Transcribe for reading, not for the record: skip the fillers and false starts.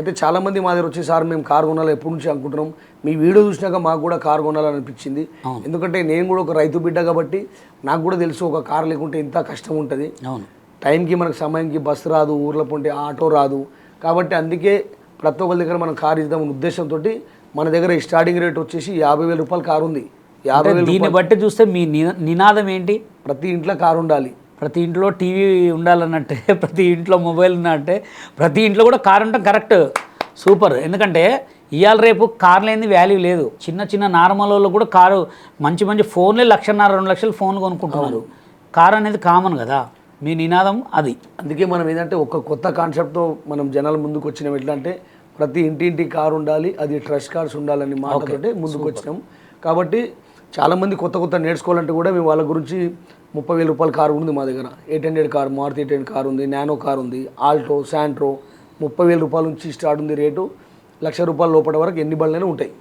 అయితే చాలామంది మా దగ్గర వచ్చి సార్ మేము కారు కొనాలి ఎప్పటి నుంచి అనుకుంటున్నాం, మీ వీడియో చూసినాక మాకు కూడా కారు కొనాలనిపించింది. ఎందుకంటే నేను కూడా ఒక రైతు బిడ్డ కాబట్టి నాకు కూడా తెలుసు ఒక కారు లేకుంటే ఎంత కష్టం ఉంటుంది. టైంకి మనకు సమయానికి బస్సు రాదు, ఊర్లో పొంటే ఆటో రాదు. కాబట్టి అందుకే ప్రతి ఒక్కరి దగ్గర మనం కారు ఇద్దామనే ఉద్దేశంతో మన దగ్గర స్టార్టింగ్ రేట్ వచ్చేసి 50,000 రూపాయలు కారు ఉంది. 50,000. దీన్ని బట్టి చూస్తే మీ నినాదం ఏంటి? ప్రతి ఇంట్లో కారు ఉండాలి, ప్రతి ఇంట్లో టీవీ ఉండాలన్నట్టే, ప్రతి ఇంట్లో మొబైల్ ఉన్నట్టే ప్రతి ఇంట్లో కూడా కారు ఉండటం కరెక్ట్, సూపర్. ఎందుకంటే ఇవాళ రేపు కారు లేని వాల్యూ లేదు. చిన్న చిన్న నార్మల్ వాళ్ళు కూడా కారు మంచి మంచి ఫోన్లే 1,50,000 2 లక్షలు ఫోన్ కొనుక్కుంటున్నారు. కారు అనేది కామన్ కదా, మీ నినాదం అది. అందుకే మనం ఏంటంటే ఒక కొత్త కాన్సెప్ట్తో మనం జనాల ముందుకు వచ్చినాం. ఎట్లా అంటే ప్రతి ఇంటింటి కారు ఉండాలి, అది ట్రస్ట్ కార్స్ ఉండాలని మాటతోటే ముందుకు వచ్చినాం. కాబట్టి చాలామంది కొత్త నేర్చుకోవాలంటే కూడా మేము వాళ్ళ గురించి 30,000 రూపాయల కారు ఉంది మా దగ్గర. 800 కారు, మారుతి 800 కారు ఉంది, నానో కారు ఉంది, ఆల్టో, శాంట్రో. 30,000 రూపాయల నుంచి స్టార్ట్ ఉంది రేటు. 1,00,000 రూపాయల లోపల వరకు ఎన్ని బళ్ళైనా ఉంటాయి.